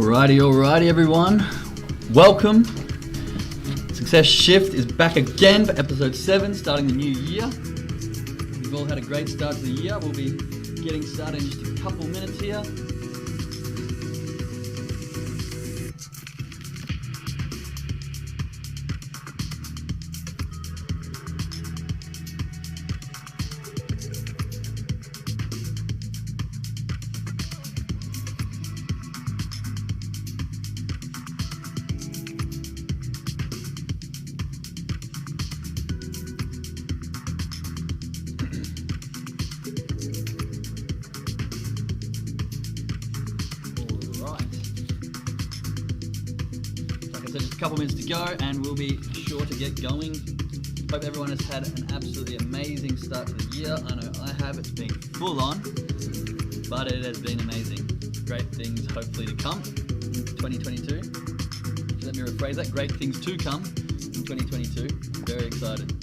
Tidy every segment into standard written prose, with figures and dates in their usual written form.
Alrighty, everyone. Welcome. Success Shift is back again for episode 7, starting the new year. We've all had a great start to the year. We'll be getting started in just a couple minutes here. Couple minutes to go and we'll be sure to get going. Hope everyone has had an absolutely amazing start to the year. I know I have. It's been full on, but it has been amazing. Great things hopefully to come in 2022. Let me rephrase that. Great things to come in 2022. Very excited.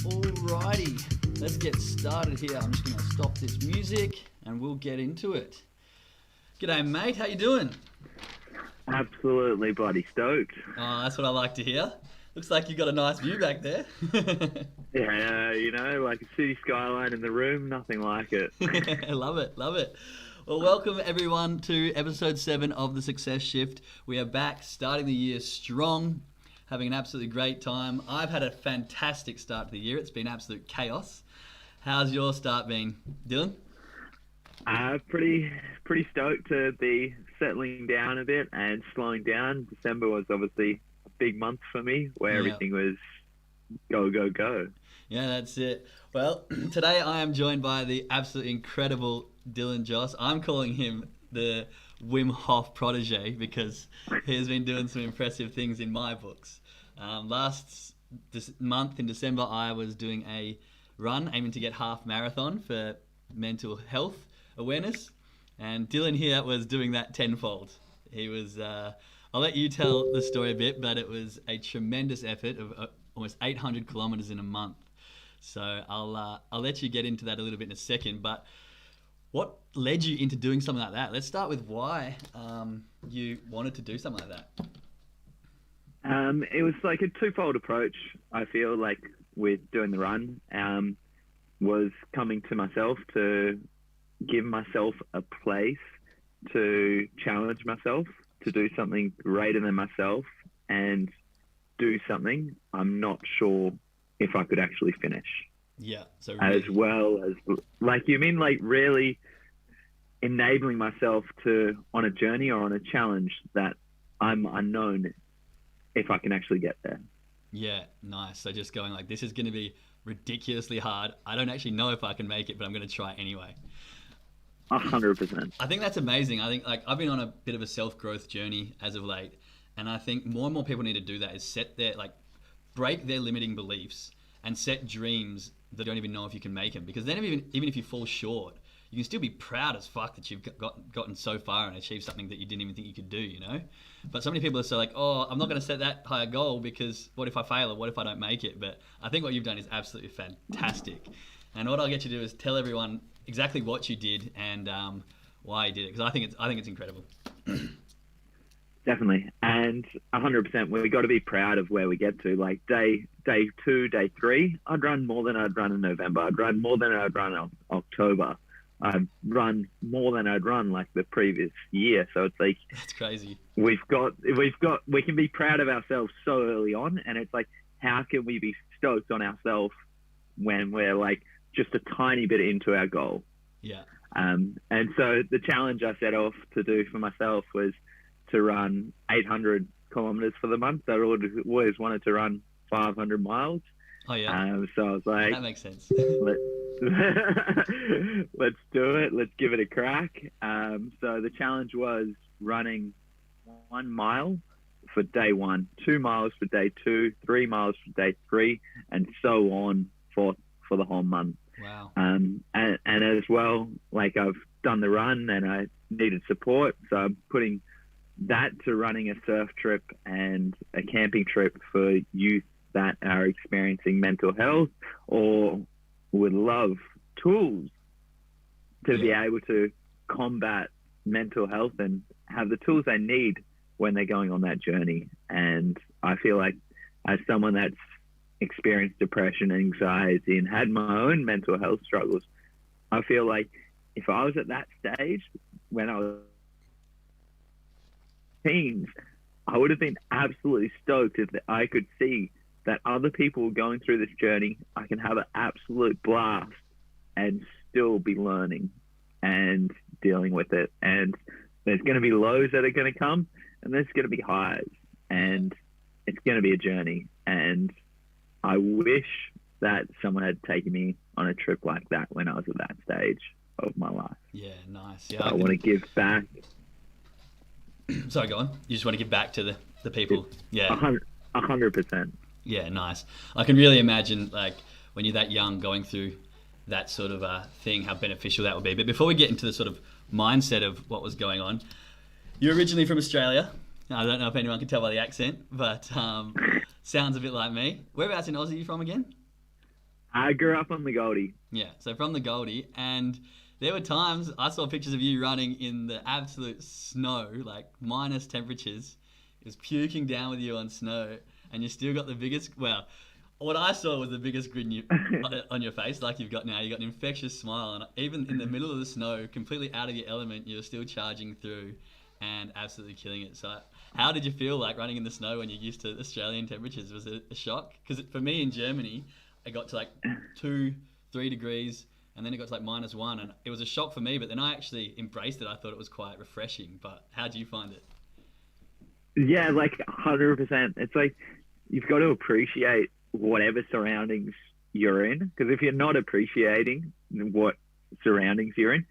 Alrighty. Let's get started here. I'm just going to stop this music and we'll get into it. G'day, mate. How you doing? Absolutely bloody stoked. Oh, that's what I like to hear. Looks like you've got a nice view back there. Yeah, you know, like a city skyline in the room, nothing like it. Love it. Well, welcome everyone to episode 7 of The Success Shift. We are back, starting the year strong, having an absolutely great time. I've had a fantastic start to the year. It's been absolute chaos. How's your start been, Dylan? Pretty stoked to be settling down a bit and slowing down. December was obviously a big month for me where everything was go, go, go. Yeah, that's it. Well, today I am joined by the absolutely incredible Dylan Joss. I'm calling him the Wim Hof prodigy because he has been doing some impressive things in my books. Last month in December, I was doing a run aiming to get half marathon for mental health awareness, and Dylan here was doing that tenfold. He was, I'll let you tell the story a bit, but it was a tremendous effort of almost 800 kilometers in a month. So I'll let you get into that a little bit in a second, but what led you into doing something like that? Let's start with why you wanted to do something like that. It was like a twofold approach, I feel like, with doing the run. Was coming to myself to give myself a place to challenge myself, to do something greater than myself and do something I'm not sure if I could actually finish. Yeah. So really... As well as, like, you mean like really enabling myself to, on a journey or on a challenge that I'm unknown if I can actually get there. Yeah, nice. So just going like, this is going to be ridiculously hard. I don't actually know if I can make it, but I'm going to try anyway. 100%. I think that's amazing. I think, like, I've been on a bit of a self-growth journey as of late, and I think more and more people need to do that, is set their, like, break their limiting beliefs and set dreams that don't even know if you can make them. Because then even if you fall short, you can still be proud as fuck that you've gotten so far and achieved something that you didn't even think you could do, you know? But so many people are so like, oh, I'm not going to set that higher goal because what if I fail or what if I don't make it? But I think what you've done is absolutely fantastic. And what I'll get you to do is tell everyone exactly what you did and why you did it, because I think it's incredible. Definitely. And 100%, we got to be proud of where we get to. Like day 2, day 3, I'd run more than I'd run in November. I'd run more than I'd run in October. I've run more than I'd run like the previous year. So it's like, That's crazy. we can be proud of ourselves so early on. And it's like, how can we be stoked on ourselves when we're like just a tiny bit into our goal? Yeah. And so the challenge I set off to do for myself was to run 800 kilometers for the month. I always wanted to run 500 miles. Oh yeah. So I was like, that makes sense. let's do it. Let's give it a crack. So the challenge was running 1 mile for day 1, 2 miles for day 2, 3 miles for day 3, and so on for the whole month. Wow. And as well, like I've done the run and I needed support, so I'm putting that to running a surf trip and a camping trip for youth that are experiencing mental health or would love tools to be able to combat mental health and have the tools they need when they're going on that journey. And I feel like, as someone that's experienced depression, anxiety, and had my own mental health struggles, I feel like if I was at that stage when I was teens, I would have been absolutely stoked if I could see that other people going through this journey, I can have an absolute blast and still be learning and dealing with it. And there's going to be lows that are going to come, and there's going to be highs, and it's going to be a journey. And I wish that someone had taken me on a trip like that when I was at that stage of my life. Yeah, nice. Yeah, so I want to give back. Sorry, go on. You just want to give back to the people. Yeah. 100%. Yeah, nice. I can really imagine, like, when you're that young going through that sort of thing, how beneficial that would be. But before we get into the sort of mindset of what was going on, you're originally from Australia. I don't know if anyone can tell by the accent, but sounds a bit like me. Whereabouts in Aussie are you from again? I grew up on the Goldie. Yeah, so from the Goldie, and there were times I saw pictures of you running in the absolute snow, like minus temperatures. It was puking down with you on snow, and you still got the biggest, well, what I saw was the biggest grin on your face, like you've got now. You got an infectious smile, and even in the middle of the snow, completely out of your element, you were still charging through and absolutely killing it. So how did you feel like running in the snow when you're used to Australian temperatures? Was it a shock? Because for me in Germany, it got to like 2-3 degrees, and then it got to like -1, and it was a shock for me, but then I actually embraced it. I thought it was quite refreshing. But how do you find it? Yeah, like 100%. It's like you've got to appreciate whatever surroundings you're in, because if you're not appreciating what surroundings you're in,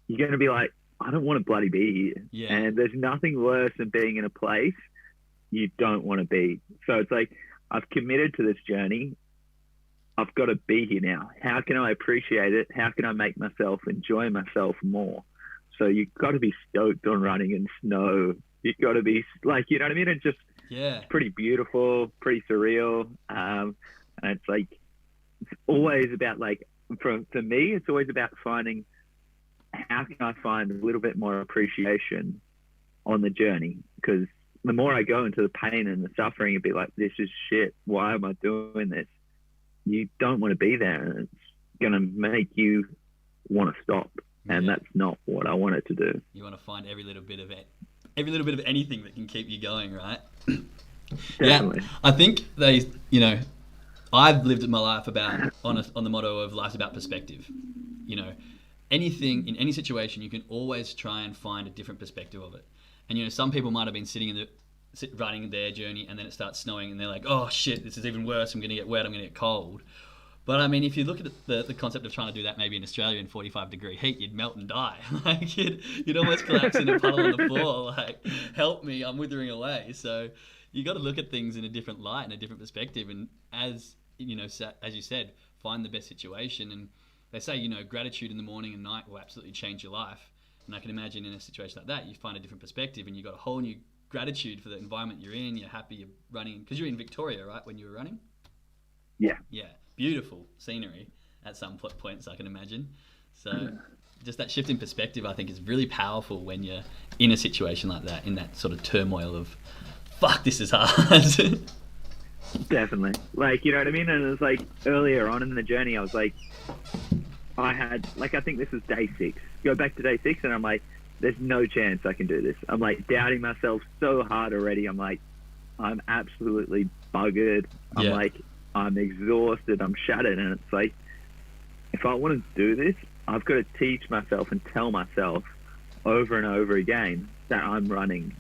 you're going to be like, I don't want to bloody be here. Yeah. And there's nothing worse than being in a place you don't want to be. So it's like, I've committed to this journey. I've got to be here now. How can I appreciate it? How can I make myself enjoy myself more? So you've got to be stoked on running in snow. You've got to be like, you know what I mean? It's just, it's pretty beautiful, pretty surreal. And it's like, it's always about like, for me, it's always about finding, how can I find a little bit more appreciation on the journey? Because the more I go into the pain and the suffering, it'd be like, this is shit. Why am I doing this? You don't want to be there, and it's going to make you want to stop. And that's not what I want it to do. You want to find every little bit of it, every little bit of anything that can keep you going, right? Definitely. Yeah, I think I've lived my life about on the motto of life's about perspective. You know, anything in any situation, you can always try and find a different perspective of it. And some people might have been running their journey, and then it starts snowing, and they're like, "Oh shit, this is even worse. I'm going to get wet. I'm going to get cold." But I mean, if you look at the concept of trying to do that maybe in Australia in 45-degree heat, you'd melt and die. Like you'd almost collapse in a puddle on the floor. Like, help me, I'm withering away. So you got to look at things in a different light and a different perspective. And as you said, find the best situation. And they say, gratitude in the morning and night will absolutely change your life. And I can imagine in a situation like that, you find a different perspective, and you got a whole new gratitude for the environment you're in. You're happy you're running, because you're in Victoria, right? When you were running. Yeah. Yeah. Beautiful scenery at some points, I can imagine. So just that shift in perspective, I think, is really powerful when you're in a situation like that, in that sort of turmoil of, fuck, this is hard. Definitely. Like, you know what I mean? And it was like earlier on in the journey, I was like, I think this was day 6. Go back to day 6, and I'm like, there's no chance I can do this. I'm like doubting myself so hard already. I'm like, I'm absolutely buggered. I'm like, I'm exhausted. I'm shattered. And it's like, if I want to do this, I've got to teach myself and tell myself over and over again that I'm running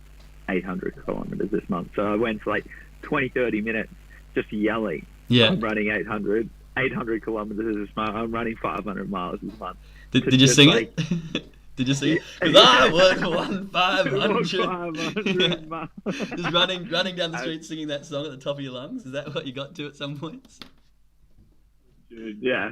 800 kilometers this month. So I went for like 20, 30 minutes just yelling. I'm running 800 kilometers this month. I'm running 500 miles this month. Did you sing it? Did you sing it? Because I would won 500 miles. Just running down the street singing that song at the top of your lungs. Is that what you got to at some points? Dude, yeah.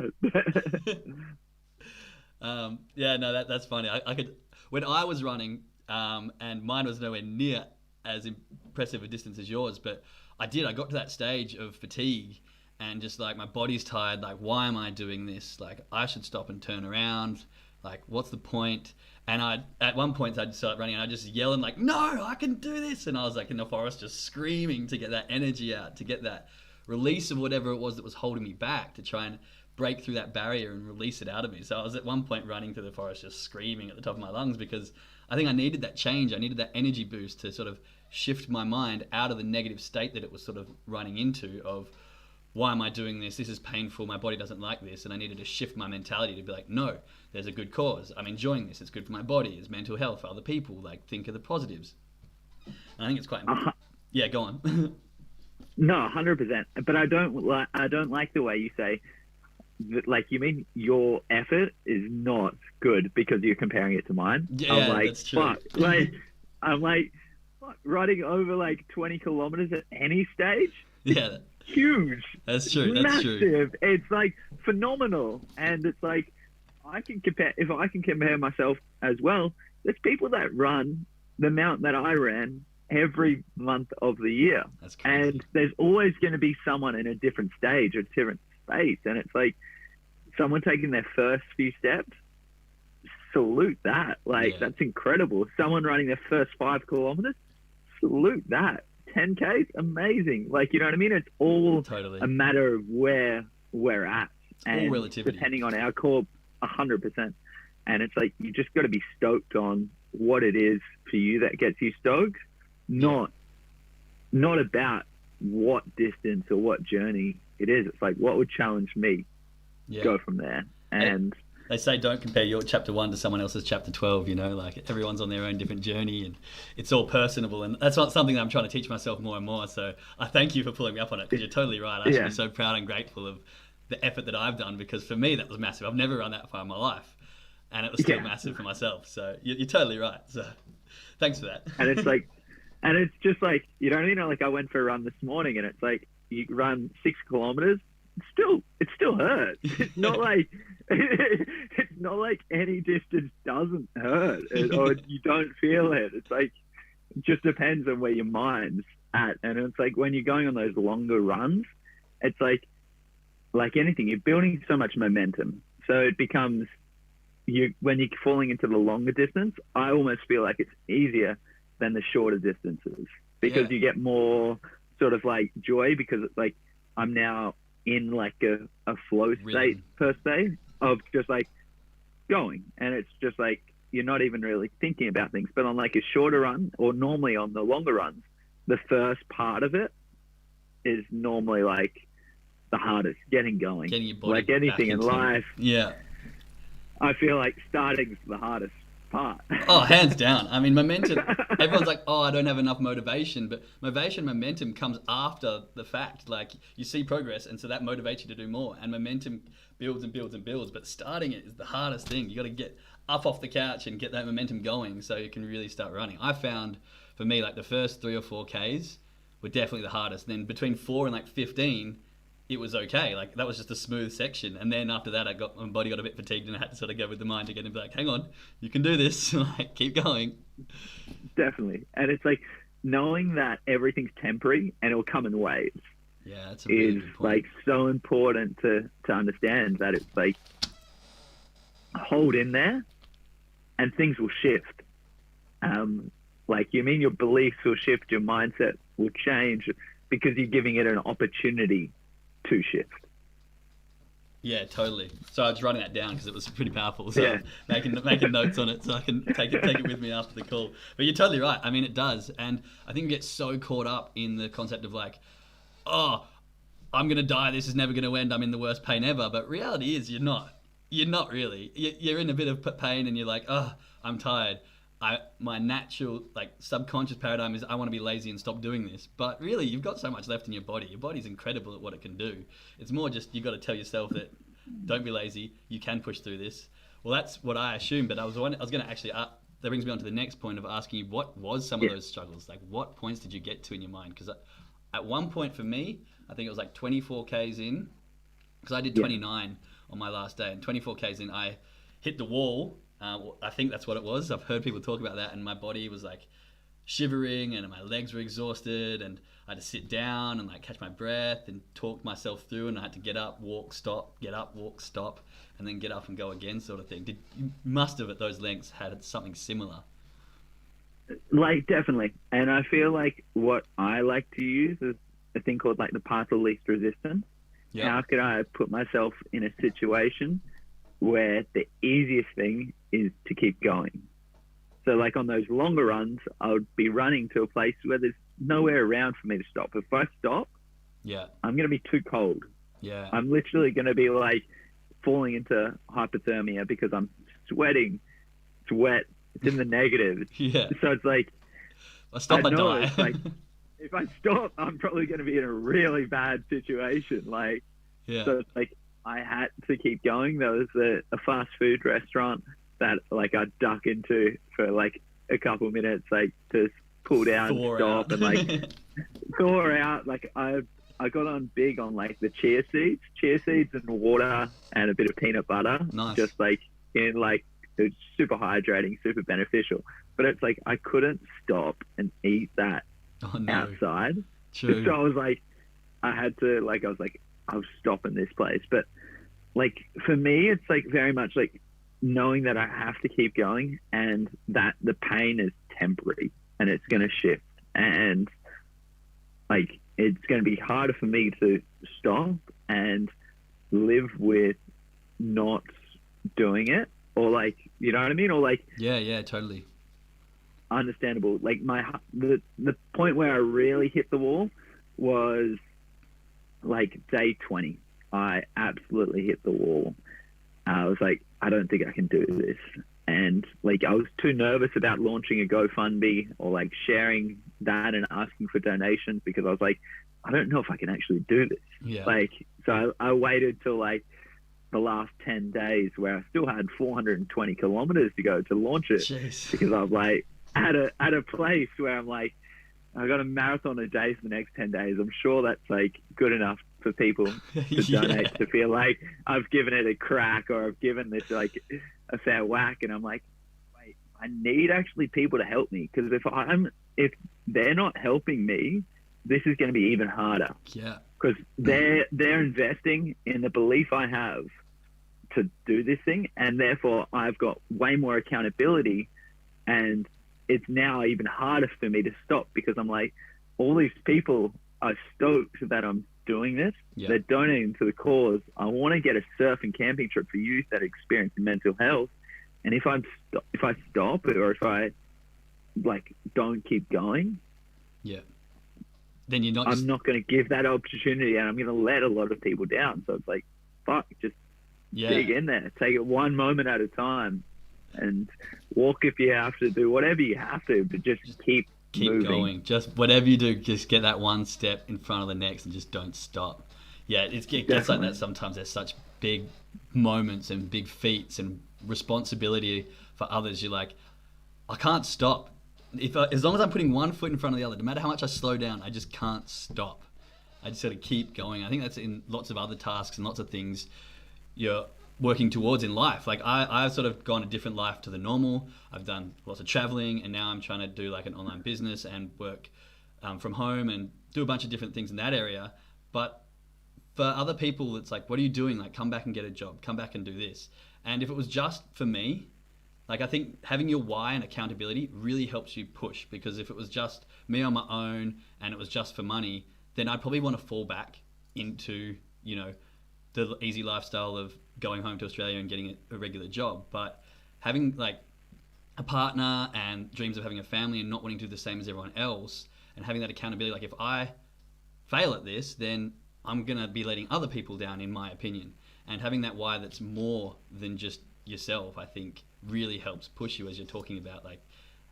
That's funny. I could, when I was running, and mine was nowhere near as impressive a distance as yours, but I got to that stage of fatigue and just like my body's tired. Like, why am I doing this? Like, I should stop and turn around. Like, what's the point? And at one point I'd start running and I'd just yell and like, no, I can do this. And I was like in the forest just screaming to get that energy out, to get that release of whatever it was that was holding me back, to try and break through that barrier and release it out of me. So I was at one point running through the forest just screaming at the top of my lungs because I think I needed that change. I needed that energy boost to sort of shift my mind out of the negative state that it was sort of running into of, why am I doing this? This is painful. My body doesn't like this. And I needed to shift my mentality to be like, no, there's a good cause. I'm enjoying this. It's good for my body. It's mental health for other people. Like, think of the positives. And I think it's quite important. Yeah, go on. No, 100%. But I don't like the way you say that, like, you mean your effort is not good because you're comparing it to mine. Yeah, I'm like, that's true. Fuck. Like, I'm like, riding over like 20 kilometers at any stage. Yeah. Huge. That's true. That's massive. It's like phenomenal. And it's like, if I can compare myself as well, there's people that run the amount that I ran every month of the year. That's crazy. And there's always going to be someone in a different stage or different space. And it's like someone taking their first few steps, salute that. Like, that's incredible. Someone running their first 5 kilometers, salute that. 10Ks, amazing. Like, you know what I mean? It's all a matter of where we're at. It's and all relativity. Depending on our core, 100%. And it's like, you just got to be stoked on what it is for you that gets you stoked, not about what distance or what journey it is. It's like, what would challenge me? Go from there. And they say don't compare your chapter 1 to someone else's chapter 12, you know, like everyone's on their own different journey and it's all personable. And that's not something that I'm trying to teach myself more and more. So I thank you for pulling me up on it, because you're totally right. I should be so proud and grateful of the effort that I've done, because for me, that was massive. I've never run that far in my life and it was still massive for myself. So you're totally right. So thanks for that. And it's like, and it's just like, you know what I mean? Like, I went for a run this morning and it's like, you run 6 kilometers, it still hurts. It's not like, it's not like any distance doesn't hurt or you don't feel it. It's like, it just depends on where your mind's at. And it's like, when you're going on those longer runs, it's like anything, you're building so much momentum. So it becomes, when you're falling into the longer distance, I almost feel like it's easier than the shorter distances, because you get more sort of like joy, because it's like, I'm now in like a flow state per se of just like going, and it's just like, you're not even really thinking about things. But on like a shorter run, or normally on the longer runs, the first part of it is normally like the hardest, getting going. Getting your body like anything in life. Yeah. I feel like starting's the hardest part. Oh, hands down. I mean, momentum, everyone's like, oh, I don't have enough motivation, but momentum comes after the fact. Like, you see progress, and so that motivates you to do more, and momentum builds and builds and builds, but starting it is the hardest thing. You got to get up off the couch and get that momentum going so you can really start running. I found, for me, like the first 3 or 4 Ks were definitely the hardest. Then between 4 and like 15, it was okay. Like, that was just a smooth section. And then after that, my body got a bit fatigued and I had to sort of go with the mind again and be like, hang on, you can do this. Like, keep going. Definitely. And it's like, knowing that everything's temporary and it'll come in waves. Yeah, that's a really good point. Like so important to understand that it's like, hold in there and things will shift. Like, you mean your beliefs will shift, your mindset will change, because you're giving it an opportunity to shift. Yeah, totally. So I was writing that down because it was pretty powerful. So Yeah. making notes on it so I can take it with me after the call. But you're totally right. I mean, it does, and I think we get so caught up in the concept of like, oh, I'm gonna die. This is never gonna end. I'm in the worst pain ever. But reality is, you're not. You're not really. You're in a bit of pain, and you're like, oh, I'm tired. My natural like subconscious paradigm is I want to be lazy and stop doing this. But really, you've got so much left in your body. Your body's incredible at what it can do. It's more just you got to tell yourself that don't be lazy. You can push through this. Well, that's what I assumed. But I was going to actually. That brings me on to the next point of asking you what was some of those struggles. Like, what points did you get to in your mind? Because at one point for me, I think it was like 24 k's in, because I did 29 on my last day, and 24 k's in, I hit the wall. I think that's what it was. I've heard people talk about that, and my body was like shivering, and my legs were exhausted, and I had to sit down and like catch my breath and talk myself through, and I had to get up, walk, stop, get up, walk, stop, and then get up and go again, sort of thing. You must have at those lengths had something similar. Like, definitely. And I feel like what I like to use is a thing called like the path of least resistance. Yep. How could I put myself in a situation where the easiest thing is to keep going? So like on those longer runs, I would be running to a place where there's nowhere around for me to stop. If I stop, I'm going to be too cold. Yeah. I'm literally going to be like falling into hypothermia because I'm sweating. It's wet. It's in the negative. Yeah. So it's like, I die. It's like, if I stop, I'm probably going to be in a really bad situation. Like, so it's like I had to keep going. There was a fast food restaurant that like I'd duck into for like a couple minutes, like to cool down, stop, and like thaw out. Like I got on big on like the chia seeds and water and a bit of peanut butter. Nice. Just like in like, it's super hydrating, super beneficial. But it's like I couldn't stop and eat that outside. True. So I was like, I was like, I'll stop in this place. But like for me, it's like very much like knowing that I have to keep going and that the pain is temporary and it's going to shift. And like, it's going to be harder for me to stop and live with not doing it, or like, you know what I mean? Or like, yeah, totally understandable. Like the point where I really hit the wall was like day 20. I absolutely hit the wall. I was like, I don't think I can do this. And like, I was too nervous about launching a GoFundMe or like sharing that and asking for donations because I was like, I don't know if I can actually do this. Yeah. Like, so I waited till like the last 10 days where I still had 420 kilometers to go to launch it. Jeez. Because I was like at a place where I'm like, I got a marathon a day for the next 10 days. I'm sure that's like good enough for people to donate, to feel like I've given it a crack or I've given this like a fair whack. And I'm like, wait, I need actually people to help me, because if they're not helping me, this is going to be even harder. Yeah. Because they're investing in the belief I have to do this thing, and therefore I've got way more accountability, and it's now even harder for me to stop because I'm like, all these people are stoked that I'm doing this. Yeah. They're donating to the cause. I want to get a surf and camping trip for youth that are experiencing mental health, and if I stop or if I like don't keep going, then I'm not going to give that opportunity, and I'm going to let a lot of people down. So it's like, fuck, just dig in there, take it one moment at a time, and walk if you have to, do whatever you have to, but just keep moving. Going. Just whatever you do, just get that one step in front of the next and just don't stop. Yeah, it gets like that sometimes. There's such big moments and big feats and responsibility for others. You're like, I can't stop. As long as I'm putting one foot in front of the other, no matter how much I slow down, I just can't stop. I just got to keep going. I think that's in lots of other tasks and lots of things you're working towards in life. Like I've sort of gone a different life to the normal. I've done lots of traveling, and now I'm trying to do like an online business and work from home and do a bunch of different things in that area. But for other people, it's like, what are you doing? Like, come back and get a job, come back and do this. And if it was just for me, like, I think having your why and accountability really helps you push, because if it was just me on my own and it was just for money, then I'd probably want to fall back into, the easy lifestyle of going home to Australia and getting a regular job. But having like a partner and dreams of having a family and not wanting to do the same as everyone else, and having that accountability, like if I fail at this, then I'm going to be letting other people down, in my opinion. And having that why that's more than just yourself, I think really helps push you, as you're talking about, like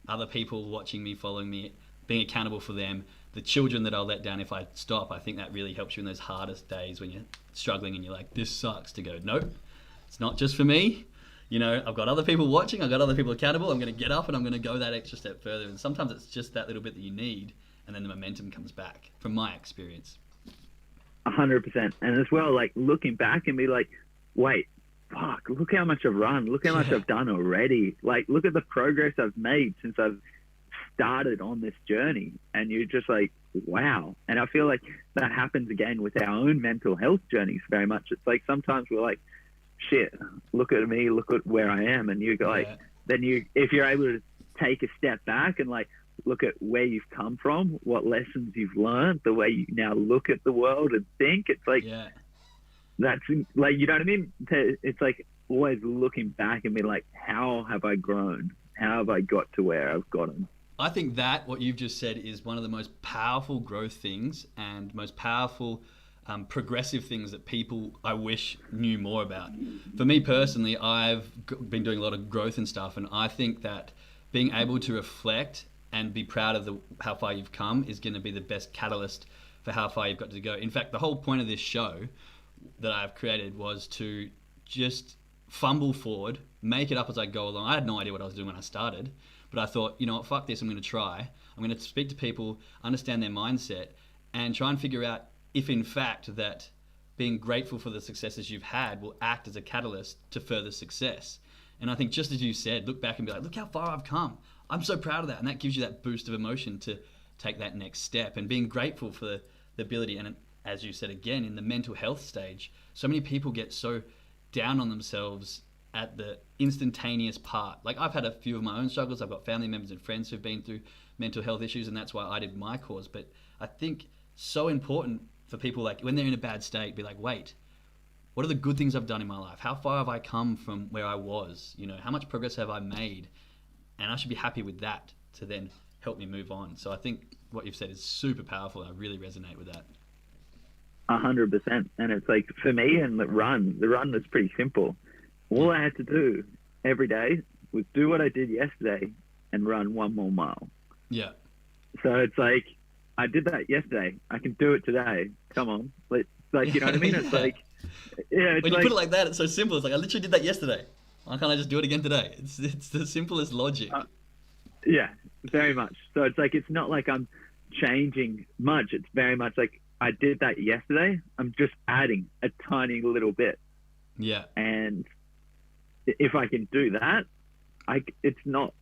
other people watching me, following me, being accountable for them, the children that I'll let down if I stop. I think that really helps you in those hardest days when you're struggling and you're like, this sucks, to go, nope, it's not just for me. You know, I've got other people watching, I've got other people accountable, I'm going to get up and I'm going to go that extra step further. And sometimes it's just that little bit that you need, and then the momentum comes back, from my experience. 100%. And as well, like looking back and be like, wait, fuck, look how much I've run. Look how much I've done already. Like, look at the progress I've made since I've started on this journey. And you're just like, wow. And I feel like that happens again with our own mental health journeys very much. It's like sometimes we're like, shit, look at me, look at where I am. And you go like, then if you're able to take a step back and like, look at where you've come from, what lessons you've learned, the way you now look at the world and think, it's like, that's like, you know what I mean? It's like always looking back and being like, how have I grown? How have I got to where I've gotten? I think that what you've just said is one of the most powerful growth things and most powerful progressive things that people I wish knew more about. For me personally, I've been doing a lot of growth and stuff, and I think that being able to reflect and be proud of how far you've come is going to be the best catalyst for how far you've got to go. In fact, the whole point of this show that I've created was to just fumble forward, make it up as I go along. I had no idea what I was doing when I started, but I thought, you know what, fuck this, I'm going to try. I'm going to speak to people, understand their mindset, and try and figure out if in fact that being grateful for the successes you've had will act as a catalyst to further success. And I think just as you said, look back and be like, look how far I've come. I'm so proud of that. And that gives you that boost of emotion to take that next step, and being grateful for the ability. And as you said again, in the mental health stage, so many people get so down on themselves at the instantaneous part. Like I've had a few of my own struggles. I've got family members and friends who've been through mental health issues, and that's why I did my course. But I think so important for people, like when they're in a bad state, be like, wait, what are the good things I've done in my life? How far have I come from where I was? You know, how much progress have I made? And I should be happy with that to then help me move on. So I think what you've said is super powerful. I really resonate with that. 100%. And it's like, for me and the run was pretty simple. All I had to do every day was do what I did yesterday and run one more mile. Yeah. So it's like, I did that yesterday. I can do it today. Come on. Like, you know what I mean? It's like, yeah. It's when you like, put it like that, it's so simple. It's like, I literally did that yesterday. Why can't I just do it again today? It's the simplest logic. Yeah, very much. So it's like, it's not like I'm changing much. It's very much like, I did that yesterday. I'm just adding a tiny little bit. Yeah. And if I can do that, it's not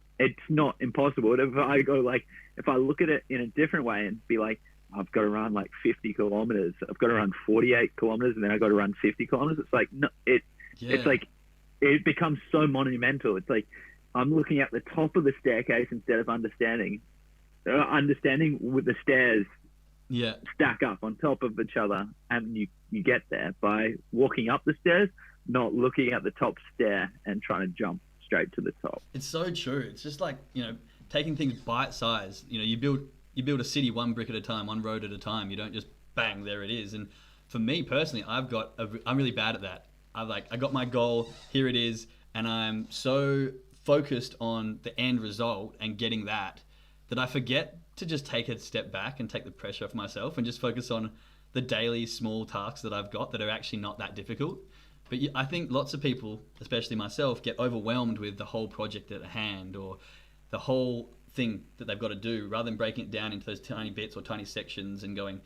impossible. If I look at it in a different way and be like, I've got to run like 50 kilometers. I've got to run 48 kilometers, and then I've got to run 50 kilometers. It's like, no, it's like, it becomes so monumental. It's like, I'm looking at the top of the staircase instead of understanding with the stairs stack up on top of each other, and you get there by walking up the stairs, not looking at the top stair and trying to jump straight to the top. It's so true. It's just like, you know, taking things bite size. You know, you build a city one brick at a time, one road at a time. You don't just bang, there it is. And for me personally, I'm really bad at that. I got my goal, here it is, and I'm so focused on the end result and getting that I forget to just take a step back and take the pressure off myself and just focus on the daily small tasks that I've got that are actually not that difficult. But I think lots of people, especially myself, get overwhelmed with the whole project at hand or the whole thing that they've got to do, rather than breaking it down into those tiny bits or tiny sections and going,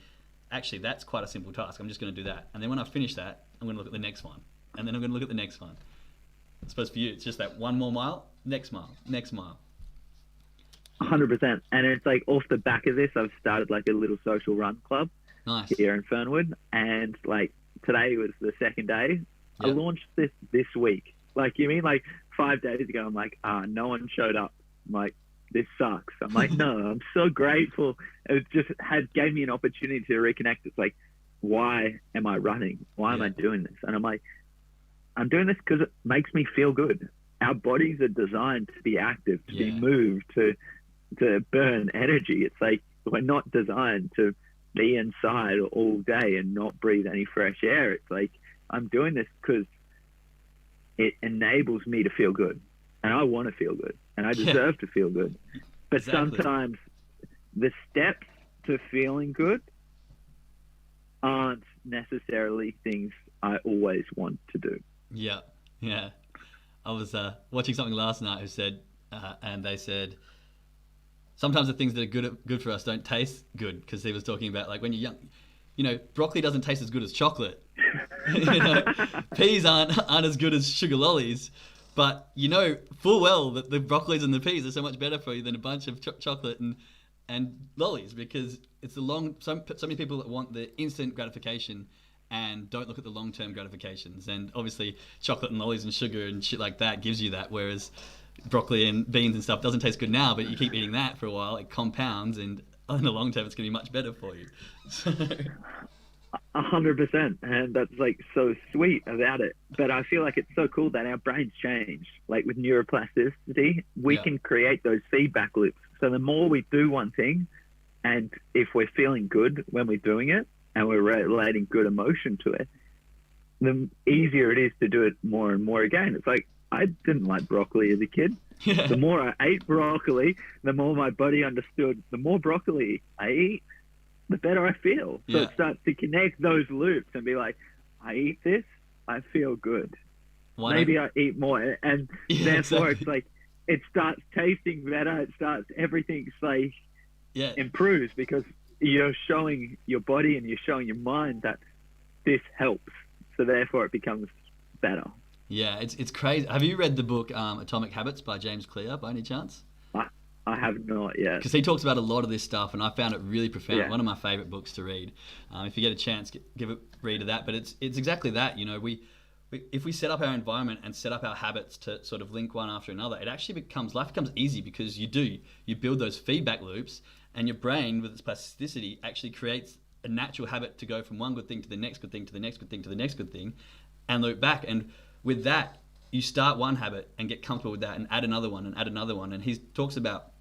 actually, that's quite a simple task. I'm just going to do that. And then when I finish that, I'm going to look at the next one. And then I'm going to look at the next one. I suppose for you, it's just that one more mile, next mile, next mile. 100%. And it's like, off the back of this, I've started like a little social run club here in Fernwood. And like, today was the second day. Yep. I launched this week. Like, you mean like 5 days ago, I'm like, no one showed up. I'm like, this sucks. I'm like, no, I'm so grateful. It just gave me an opportunity to reconnect. It's like, why am I running? Why am Yeah. I doing this? And I'm like, I'm doing this because it makes me feel good. Our bodies are designed to be active, to be Yeah. moved, to burn energy. It's like we're not designed to be inside all day and not breathe any fresh air. It's like I'm doing this because it enables me to feel good, and I want to feel good, and I Yeah. deserve to feel good. But Exactly. sometimes the steps to feeling good aren't necessarily things I always want to do. Yeah. Yeah. I was watching something last night who said, and they said, sometimes the things that are good for us don't taste good, because he was talking about like when you're young, broccoli doesn't taste as good as chocolate. you know, Peas aren't as good as sugar lollies, but you know full well that the broccolis and the peas are so much better for you than a bunch of chocolate and lollies, because it's the long. So many people that want the instant gratification and don't look at the long-term gratifications. And obviously, chocolate and lollies and sugar and shit like that gives you that, whereas broccoli and beans and stuff doesn't taste good now, but you keep eating that for a while, it compounds, and in the long term, it's going to be much better for you. So, 100%, and that's like so sweet about it. But I feel like it's so cool that our brains change. Like with neuroplasticity, we yeah, can create those feedback loops. So the more we do one thing, and if we're feeling good when we're doing it, and we're relating good emotion to it, the easier it is to do it more and more again. It's like I didn't like broccoli as a kid. yeah, The more I ate broccoli, the more my body understood. The more broccoli I eat, the better I feel. So yeah. it starts to connect those loops and be like, I eat this, I feel good. Why Maybe don't- I eat more. And Yeah, therefore exactly. it's like, it starts tasting better. It starts, everything's like Yeah, improves because you're showing your body and you're showing your mind that this helps. So therefore it becomes better. yeah. It's crazy. Have you read the book Atomic Habits by James Clear by any chance? I have not yet. Because he talks about a lot of this stuff, and I found it really profound. Yeah. One of my favorite books to read. If you get a chance, give a read of that. But it's exactly that. We if we set up our environment and set up our habits to sort of link one after another, it actually life becomes easy, because you build those feedback loops, and your brain with its plasticity actually creates a natural habit to go from one good thing to the next good thing to the next good thing to the next good thing, and loop back. And with that, you start one habit and get comfortable with that, and add another one and add another one. And he talks about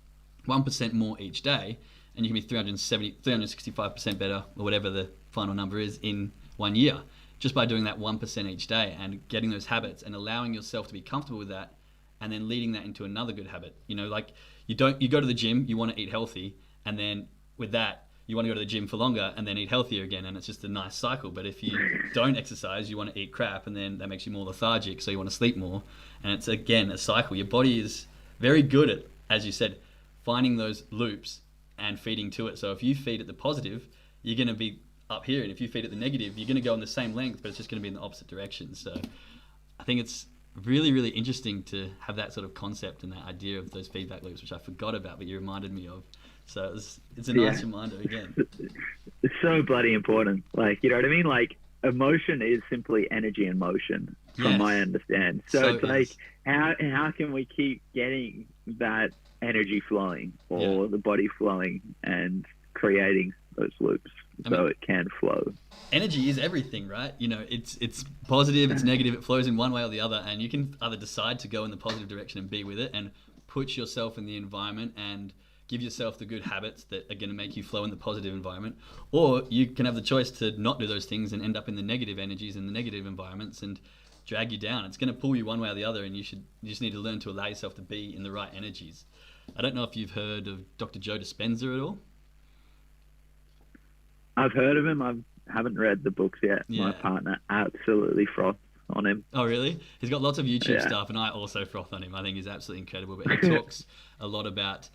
1% more each day, and you can be 365% better, or whatever the final number is, in 1 year, just by doing that 1% each day and getting those habits and allowing yourself to be comfortable with that, and then leading that into another good habit. Like you go to the gym, you want to eat healthy, and then with that you want to go to the gym for longer and then eat healthier again, and it's just a nice cycle. But if you don't exercise, you want to eat crap, and then that makes you more lethargic, so you want to sleep more, and it's again a cycle. Your body is very good at, as you said, finding those loops and feeding to it. So if you feed at the positive, you're going to be up here, and if you feed at the negative, you're going to go in the same length, but it's just going to be in the opposite direction. So I think it's really, really interesting to have that sort of concept and that idea of those feedback loops, which I forgot about, but you reminded me of. So it's a nice reminder again. It's so bloody important. Like, you know what I mean? Like, emotion is simply energy in motion, from Yes. my understand. So it's is. like, how can we keep getting that energy flowing, or the body flowing, and creating those loops so it can flow? Energy is everything, right? It's positive, it's negative, it flows in one way or the other, and you can either decide to go in the positive direction and be with it and put yourself in the environment and give yourself the good habits that are going to make you flow in the positive environment, or you can have the choice to not do those things and end up in the negative energies and the negative environments and drag you down. It's going to pull you one way or the other, and you just need to learn to allow yourself to be in the right energies. I don't know if you've heard of Dr. Joe Dispenza at all. I've heard of him. I haven't read the books yet. Yeah. My partner absolutely froths on him. Oh, really? He's got lots of YouTube Yeah. stuff, and I also froth on him. I think he's absolutely incredible. But he talks a lot about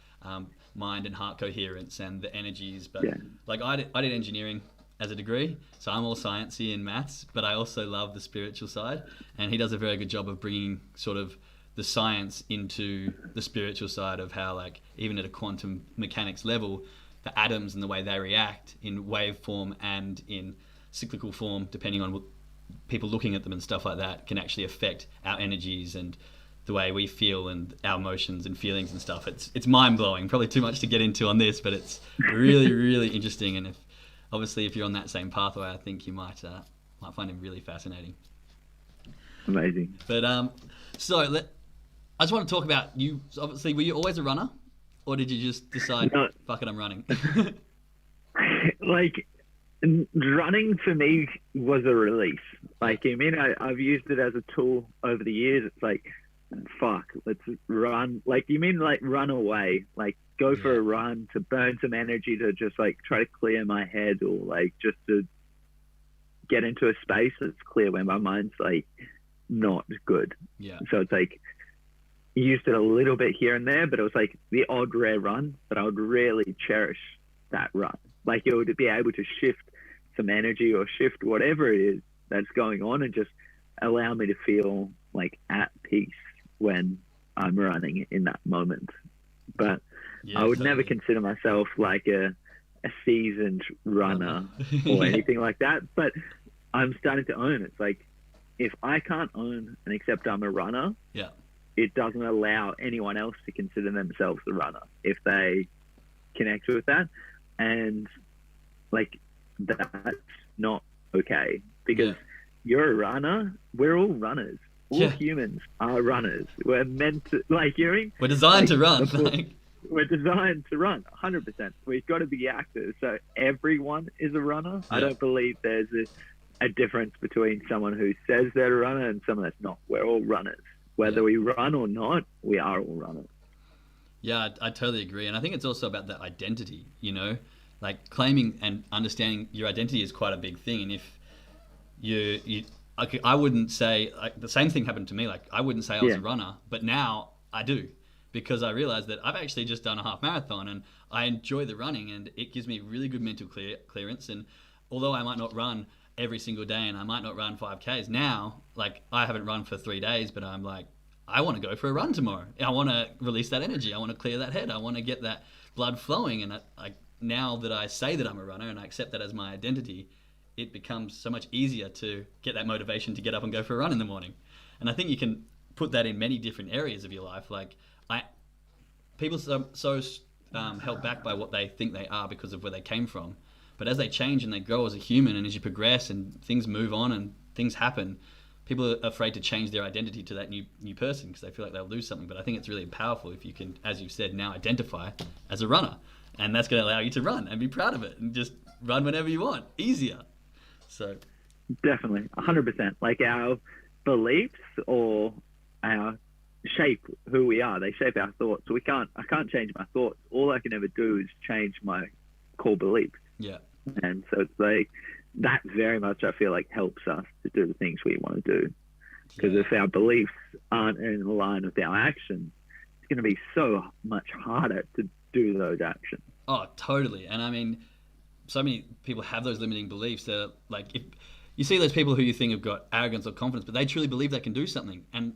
mind and heart coherence and the energies. But like I did engineering as a degree, so I'm all sciencey and maths, but I also love the spiritual side. And he does a very good job of bringing sort of the science into the spiritual side of how, like, even at a quantum mechanics level, the atoms and the way they react in wave form and in cyclical form, depending on people looking at them and stuff like that, can actually affect our energies and the way we feel and our emotions and feelings and stuff. It's mind blowing. Probably too much to get into on this, but it's really, really interesting. And if obviously, if you're on that same pathway, I think you might find him really fascinating. Amazing. But I just want to talk about you. Obviously, were you always a runner, or did you just decide, No. fuck it, I'm running? Like, running for me was a release. Like, I mean, I've used it as a tool over the years. It's like, fuck, let's run. Like, you mean like run away? Like, go for a run to burn some energy, to just like try to clear my head, or like just to get into a space that's clear when my mind's like not good. Yeah. So it's like, used it a little bit here and there, but it was like the odd rare run, but I would really cherish that run. Like, it would be able to shift some energy or shift whatever it is that's going on, and just allow me to feel like at peace when I'm running in that moment. But I would never consider myself like a seasoned runner or anything like that. But I'm starting to own it. It's like, if I can't own and accept I'm a runner, it doesn't allow anyone else to consider themselves a runner if they connect with that. And like, that's not okay, because you're a runner. We're all runners. All humans are runners. We're meant to, like, we're designed to run. We're designed to run 100%. We've got to be actors. So everyone is a runner. I don't believe there's a difference between someone who says they're a runner and someone that's not. We're all runners. Whether we run or not, we are all runners. Yeah, I totally agree. And I think it's also about that identity, you know? Like, claiming and understanding your identity is quite a big thing. And if I wouldn't say, like, the same thing happened to me. Like, I wouldn't say I was a runner, but now I do, because I realized that I've actually just done a half marathon, and I enjoy the running, and it gives me really good mental clearance. And although I might not run every single day, and I might not run 5Ks now, like, I haven't run for 3 days, but I'm like, I want to go for a run tomorrow. I want to release that energy. I want to clear that head. I want to get that blood flowing. And now that I say that I'm a runner and I accept that as my identity, it becomes so much easier to get that motivation to get up and go for a run in the morning. And I think you can put that in many different areas of your life. Like, people so held back by what they think they are because of where they came from. But as they change and they grow as a human, and as you progress and things move on and things happen, people are afraid to change their identity to that new person because they feel like they'll lose something. But I think it's really powerful if you can, as you've said, now identify as a runner. And that's going to allow you to run and be proud of it and just run whenever you want, easier. So definitely 100%. Like, our beliefs or our shape who we are. They shape our thoughts. So I can't change my thoughts. All I can ever do is change my core beliefs. Yeah. And so it's like, that very much, I feel like, helps us to do the things we want to do. Because if our beliefs aren't in line with our actions, it's going to be so much harder to do those actions. Oh, totally. And I mean, so many people have those limiting beliefs. They're like, if you see those people who you think have got arrogance or confidence, but they truly believe they can do something, and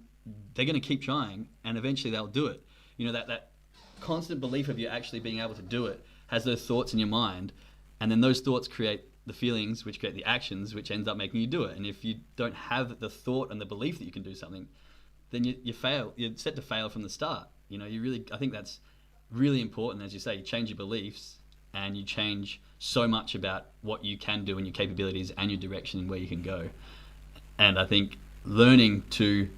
they're going to keep trying, and eventually they'll do it. You know, that constant belief of you actually being able to do it has those thoughts in your mind, and then those thoughts create the feelings, which create the actions, which ends up making you do it. And if you don't have the thought and the belief that you can do something, then you fail. You're set to fail from the start. You know, I think that's really important. As you say, you change your beliefs and you change so much about what you can do and your capabilities and your direction and where you can go. And I think learning to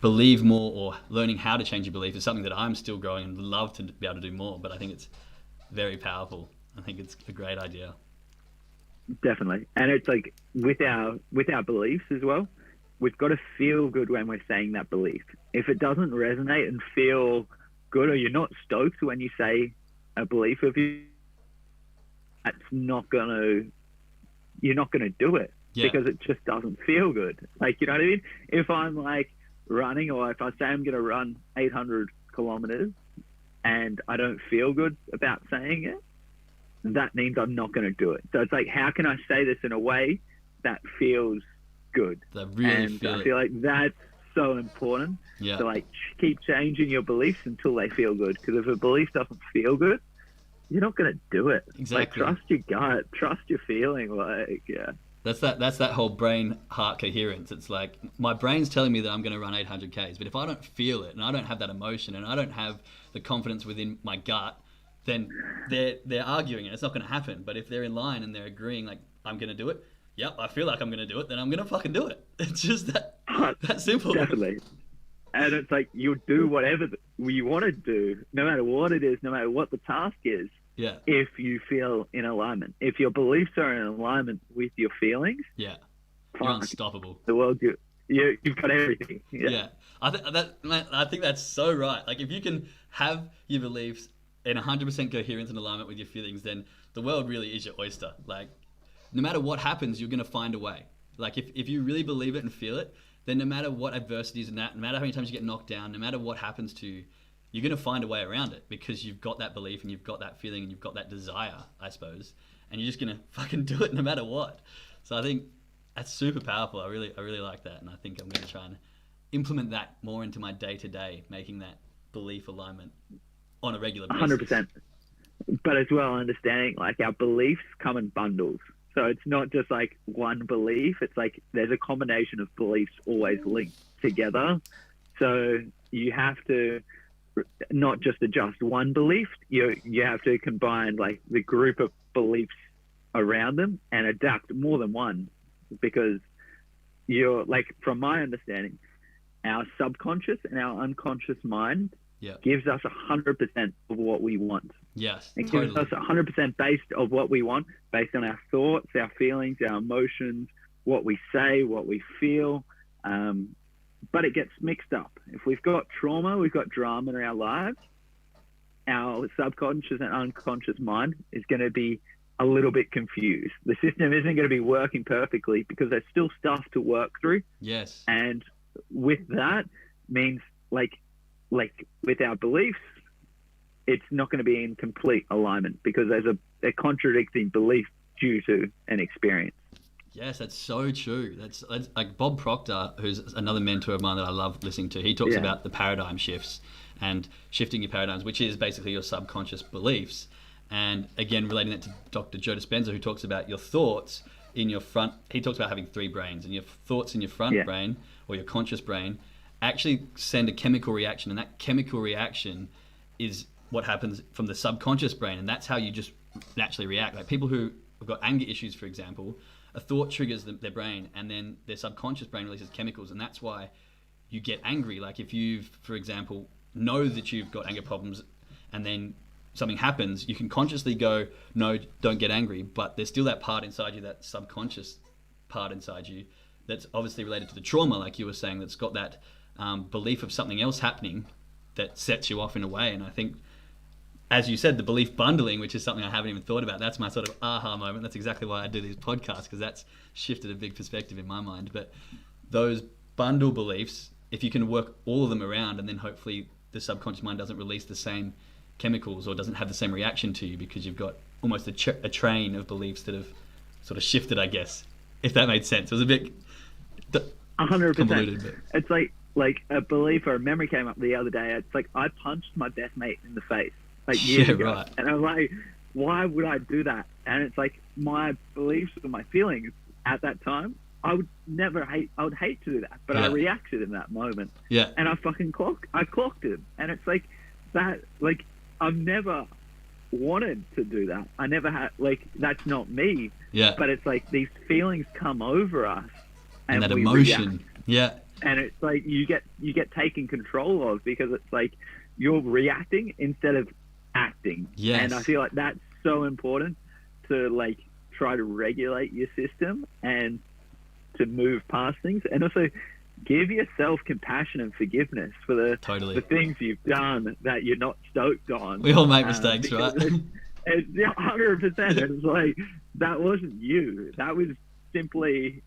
believe more, or learning how to change your belief, is something that I'm still growing and love to be able to do more. But I think it's very powerful. I think it's a great idea. Definitely. And it's like, with our beliefs as well, we've got to feel good when we're saying that belief. If it doesn't resonate and feel good, or you're not stoked when you say a belief of you, you're not gonna do it, because it just doesn't feel good. Like, you know what I mean? If I'm like running, or if I say I'm gonna run 800 kilometers and I don't feel good about saying it, that means I'm not going to do it. So it's like, how can I say this in a way that feels good? That really I feel like that's so important. Yeah. To like keep changing your beliefs until they feel good. Because if a belief doesn't feel good, you're not going to do it. Exactly. Like, trust your gut, trust your feeling. Like, yeah. That's that whole brain-heart coherence. It's like, my brain's telling me that I'm going to run 800 Ks, but if I don't feel it, and I don't have that emotion, and I don't have the confidence within my gut then they're arguing it. It's not going to happen. But if they're in line and they're agreeing, like, I'm going to do it. Yep, I feel like I'm going to do it. Then I'm going to fucking do it. It's just that simple. Definitely. And it's like you'll do whatever you want to do, no matter what it is, no matter what the task is. Yeah. If you feel in alignment, if your beliefs are in alignment with your feelings, yeah, you're unstoppable. The world, you've got everything. Yeah. I think that's so right. Like if you can have your beliefs in 100% coherence and alignment with your feelings, then the world really is your oyster. Like no matter what happens, you're going to find a way. Like if you really believe it and feel it, then no matter what adversities and that, no matter how many times you get knocked down, no matter what happens to you, you're going to find a way around it because you've got that belief and you've got that feeling and you've got that desire, I suppose, and you're just going to fucking do it no matter what. So I think that's super powerful. I really like that, and I think I'm going to try and implement that more into my day-to-day, making that belief alignment on a regular basis. 100%. But as well, understanding like our beliefs come in bundles. So it's not just like one belief. It's like there's a combination of beliefs always linked together. So you have to not just adjust one belief. You have to combine like the group of beliefs around them and adapt more than one, because you're like, from my understanding, our subconscious and our unconscious mind gives us 100% of what we want. Yes, it gives us 100% based of what we want, based on our thoughts, our feelings, our emotions, what we say, what we feel. But it gets mixed up. If we've got trauma, we've got drama in our lives, our subconscious and unconscious mind is going to be a little bit confused. The system isn't going to be working perfectly because there's still stuff to work through. Yes. And with that means like with our beliefs, it's not going to be in complete alignment because there's a contradicting belief due to an experience. Yes, that's so true. That's like Bob Proctor, who's another mentor of mine that I love listening to. He talks about the paradigm shifts and shifting your paradigms, which is basically your subconscious beliefs. And again, relating that to Dr. Joe Dispenza, who talks about your thoughts in your front. He talks about having three brains, and your thoughts in your front brain or your conscious brain actually send a chemical reaction, and that chemical reaction is what happens from the subconscious brain, and that's how you just naturally react. Like people who have got anger issues, for example, a thought triggers their brain, and then their subconscious brain releases chemicals, and that's why you get angry. Like if you, for example, know that you've got anger problems, and then something happens, you can consciously go, no, don't get angry, but there's still that part inside you, that subconscious part inside you, that's obviously related to the trauma, like you were saying, that's got that belief of something else happening that sets you off in a way. And I think, as you said, the belief bundling, which is something I haven't even thought about, that's my sort of aha moment. That's exactly why I do these podcasts, because that's shifted a big perspective in my mind. But those bundle beliefs, if you can work all of them around, and then hopefully the subconscious mind doesn't release the same chemicals or doesn't have the same reaction to you because you've got almost a train of beliefs that have sort of shifted, I guess, if that made sense. It was a bit 100%. convoluted. But it's like a belief or a memory came up the other day. It's like I punched my best mate in the face like years ago. Right. And I'm like, why would I do that? And it's like my beliefs or my feelings at that time, I would hate to do that, but I reacted in that moment. Yeah. And I clocked him. And it's like that, like I've never wanted to do that. I never had, like, that's not me. Yeah. But it's like these feelings come over us and that emotion. React. Yeah. And it's like you get taken control of because it's like you're reacting instead of acting. Yes. And I feel like that's so important to like try to regulate your system and to move past things, and also give yourself compassion and forgiveness for the things you've done that you're not stoked on. We all make mistakes, right? It's 100%. It's like that wasn't you. That was simply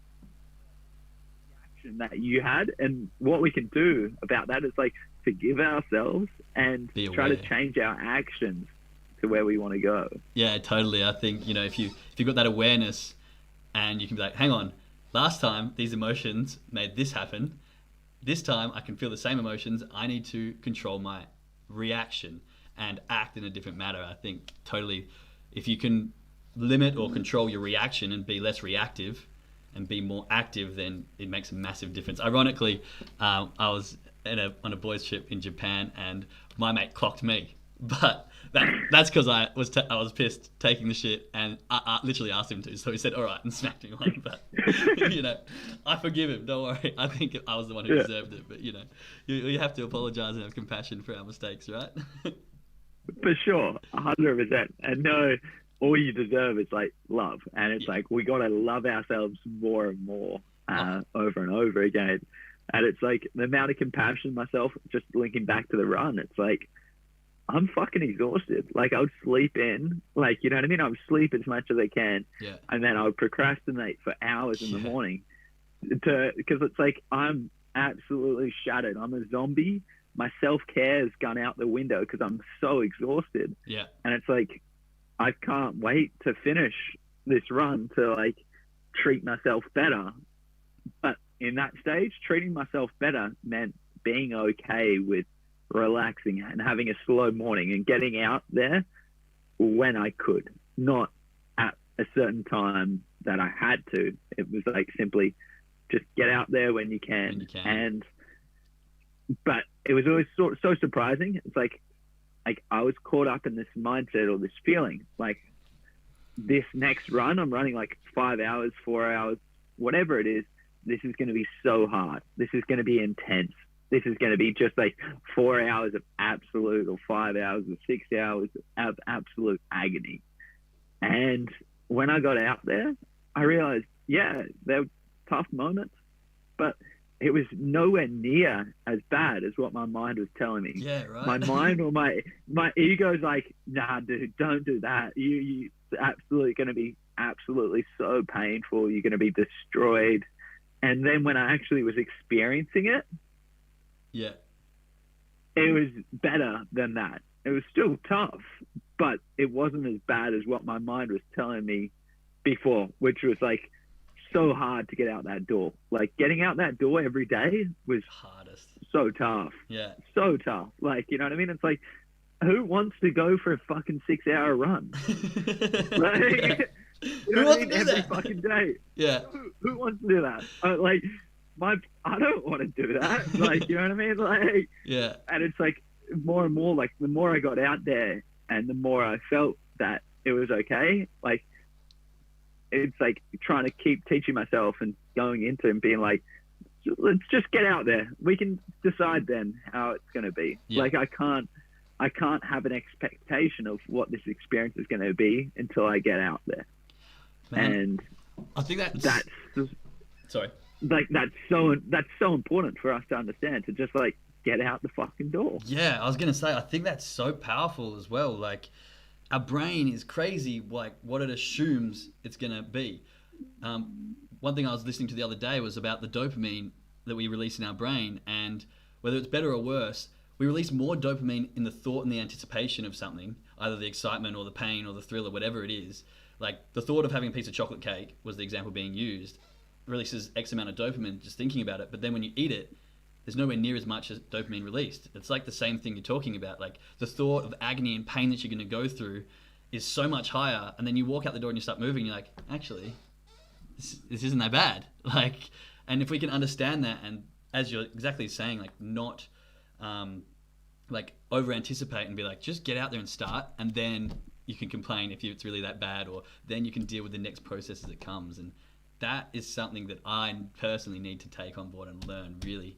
the action that you had, and what we can do about that is like forgive ourselves and try to change our actions to where we want to go. Yeah, totally. I think, if you've got that awareness, and you can be like, hang on, last time these emotions made this happen. This time I can feel the same emotions. I need to control my reaction and act in a different manner. I think totally, if you can limit or control your reaction and be less reactive and be more active, then it makes a massive difference. Ironically, I was on a boys trip in Japan, and my mate clocked me. But that's because I was pissed taking the shit, and I literally asked him to. So he said, "All right," and smacked me one. But you know, I forgive him. Don't worry. I think I was the one who Yeah, deserved it. But you know, you have to apologize and have compassion for our mistakes, right? for sure, 100%. And no, all you deserve is like love, and it's Yeah. like we gotta love ourselves more and more, Oh, over and over again. And it's like the amount of compassion myself, just linking back to the run. It's like I'm fucking exhausted. Like I would sleep in, like you know what I mean. I would sleep as much as I can, yeah. and then I would procrastinate for hours in the Yeah. morning to because it's like I'm absolutely shattered. I'm a zombie. My self care has gone out the window because I'm so exhausted, Yeah. and it's like I can't wait to finish this run to like treat myself better. But in that stage, treating myself better meant being okay with relaxing and having a slow morning and getting out there when I could, not at a certain time that I had to. It was like simply just get out there when you can. When you can. And but it was always so surprising. It's like I was caught up in this mindset or this feeling like this next run, I'm running like 5 hours, 4 hours, whatever it is. This is going to be so hard. This is going to be intense. This is going to be just like 4 hours of absolute, or 5 hours or 6 hours of absolute agony. And when I got out there, I realized, yeah, there were tough moments, but it was nowhere near as bad as what my mind was telling me. Yeah. Right. My mind or my ego's like, nah, dude, don't do that. It's absolutely going to be absolutely so painful. You're going to be destroyed. And then when I actually was experiencing it, Yeah. it was better than that. It was still tough, but it wasn't as bad as what my mind was telling me before, which was like so hard to get out that door. Like getting out that door every day was Hardest. so tough. Yeah. So tough. Like, you know what I mean? It's like, who wants to go for a fucking 6 hour run? Like, Yeah. you Who know what I wants to mean? do Every that? fucking day. Yeah. Who wants to do that? Like, I don't want to do that. Like, you know what I mean? Like, Yeah. and it's like more and more, like the more I got out there and the more I felt that it was okay. Like, it's like trying to keep teaching myself and going into and being like, let's just get out there. We can decide then how it's going to be. Yeah. Like I can't have an expectation of what this experience is going to be until I get out there. Man, And I think that's sorry. like that's so important for us to understand, to just like get out the fucking door. Yeah, I was gonna say I think that's so powerful as well. Like our brain is crazy, like what it assumes it's gonna be. One thing I was listening to the other day was about the dopamine that we release in our brain, and whether it's better or worse, we release more dopamine in the thought and the anticipation of something, either the excitement or the pain or the thrill or whatever it is. Like the thought of having a piece of chocolate cake was the example being used, releases X amount of dopamine just thinking about it, but then when you eat it, there's nowhere near as much as dopamine released. It's like the same thing you're talking about. Like the thought of agony and pain that you're going to go through is so much higher, and then you walk out the door and you start moving, and you're like, actually, this isn't that bad. Like, and if we can understand that, and as you're exactly saying, like not like over anticipate and be like, just get out there and start, and then you can complain if it's really that bad, or then you can deal with the next process as it comes. And that is something that I personally need to take on board and learn really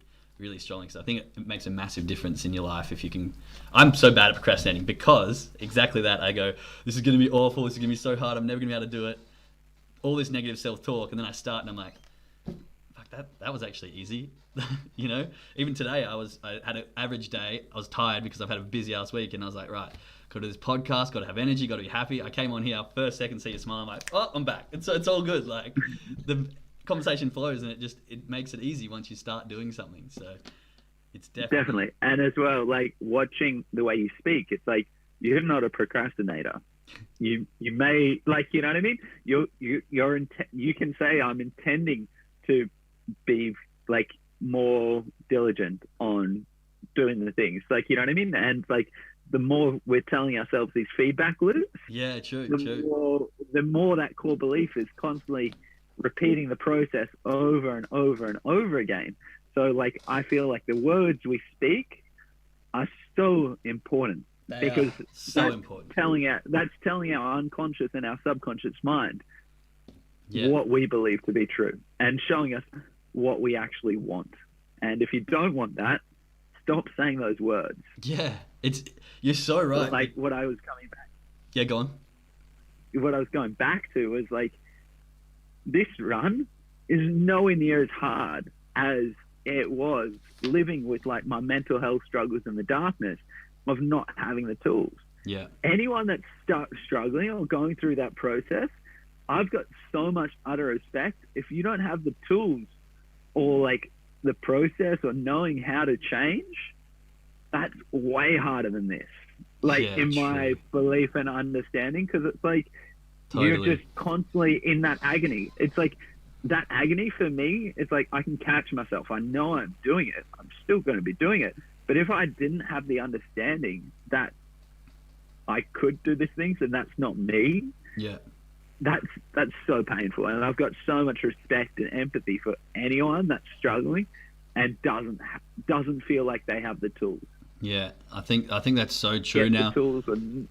strongly, because I think it makes a massive difference in your life if you can. I'm so bad at procrastinating because exactly that. I go, this is going to be awful, this is going to be so hard, I'm never going to be able to do it. All this negative self-talk, and then I start and I'm like, fuck, that was actually easy. You know, even today I had an average day. I was tired because I've had a busy ass week, and I was like, right, got to do this podcast, got to have energy, got to be happy. I came on here, first second see you smile, I'm like, oh, I'm back. It's all good. Like the conversation flows, and it makes it easy once you start doing something. So it's definitely. And as well, like watching the way you speak, it's like you're not a procrastinator. You may, like, you know what I mean? You can say, I'm intending to be like more diligent on doing the things, like, you know what I mean? And like the more we're telling ourselves these feedback loops, the more that core belief is constantly repeating the process over and over and over again. So like I feel like the words we speak are so important. They because are so that's important. that's telling our unconscious and our subconscious mind Yeah. what we believe to be true and showing us what we actually want. And if you don't want that, stop saying those words. Yeah. You're so right. Like what I was coming back, Yeah, go on. what I was going back to was like, this run is nowhere near as hard as it was living with like my mental health struggles in the darkness of not having the tools. Yeah. Anyone that's struggling or going through that process, I've got so much utter respect. If you don't have the tools or like the process or knowing how to change, that's way harder than this. Like Yeah, in my belief and understanding, because it's like you're just constantly in that agony. It's like that agony for me, it's like I can catch myself. I know I'm doing it. I'm still going to be doing it. But if I didn't have the understanding that I could do these things and that's not me, Yeah. that's so painful. And I've got so much respect and empathy for anyone that's struggling and doesn't feel like they have the tools. Yeah, I think that's so true Get now. the tools and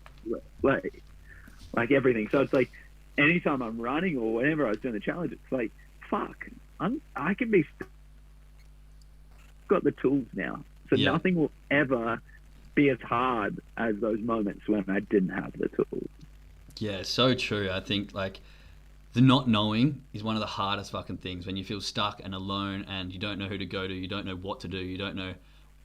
like everything. So it's like anytime I'm running or whenever I was doing the challenge, it's like, fuck, I can be got the tools now. So nothing will ever be as hard as those moments when I didn't have the tools. Yeah, so true. I think like the not knowing is one of the hardest fucking things when you feel stuck and alone and you don't know who to go to, you don't know what to do, you don't know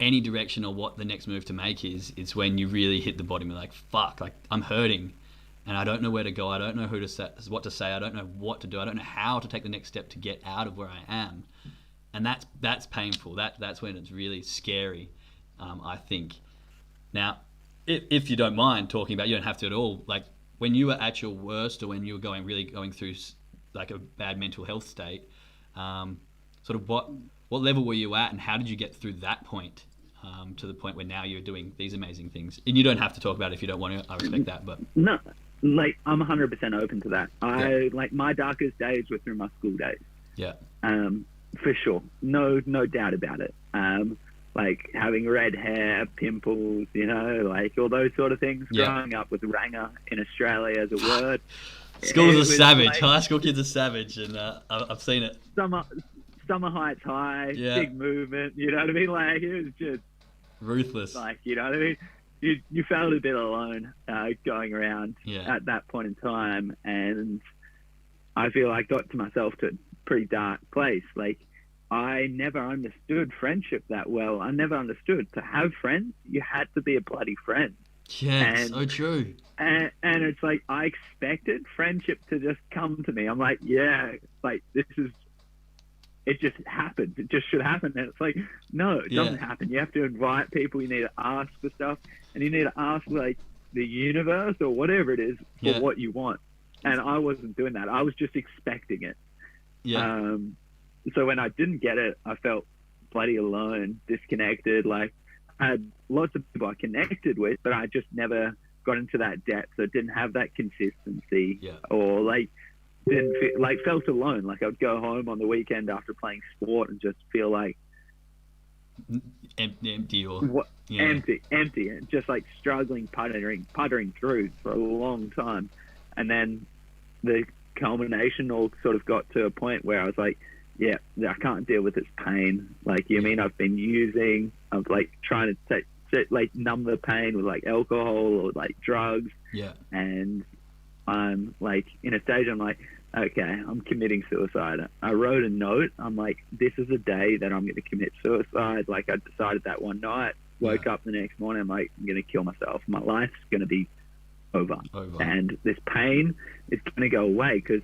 any direction or what the next move to make is. It's when you really hit the bottom. You're like, fuck, like I'm hurting and I don't know where to go. I don't know what to say. I don't know what to do. I don't know how to take the next step to get out of where I am. And that's painful. That's when it's really scary, I think. Now, if you don't mind talking about, you don't have to at all, like when you were at your worst or when you were going through like a bad mental health state, sort of what level were you at and how did you get through that point to the point where now you're doing these amazing things? And you don't have to talk about it if you don't want to. I respect that, but no, like I'm 100% open to that. Like my darkest days were through my school days. Yeah. For sure, no doubt about it. Like having red hair, pimples, you know, like all those sort of things. Yeah. Growing up with ranger in Australia as a word. Schools are savage. Like, high school kids are savage, and I've seen it. Summer heights high, Yeah. big movement. You know what I mean? Like it was just Ruthless. like, you know what I mean? You felt a bit alone going around at that point in time, and I feel I got to myself to a pretty dark place. Like I never understood friendship that well. I never understood to have friends. You had to be a bloody friend. Yeah, so true. And it's like I expected friendship to just come to me. I'm like, yeah, like it just happened. It just should happen. And it's like, no, it doesn't happen. You have to invite people. You need to ask for stuff, and you need to ask like the universe or whatever it is for what you want. And I wasn't doing that. I was just expecting it. Yeah. So when I didn't get it, I felt bloody alone, disconnected. Like I had lots of people I connected with, but I just never got into that depth. So didn't have that consistency, or like didn't feel, like felt alone. Like I'd go home on the weekend after playing sport and just feel like empty or empty, and just like struggling, puttering through for a long time. And then the culmination all sort of got to a point where I was like, yeah, I can't deal with this pain. Like, you mean I've been using, I'm like trying to like numb the pain with like alcohol or like drugs. Yeah. And I'm like in a stage, I'm like, okay, I'm committing suicide. I wrote a note. I'm like, this is a day that I'm going to commit suicide. Like I decided that one night, woke up the next morning, I'm like, I'm going to kill myself. My life's going to be over. And this pain is going to go away because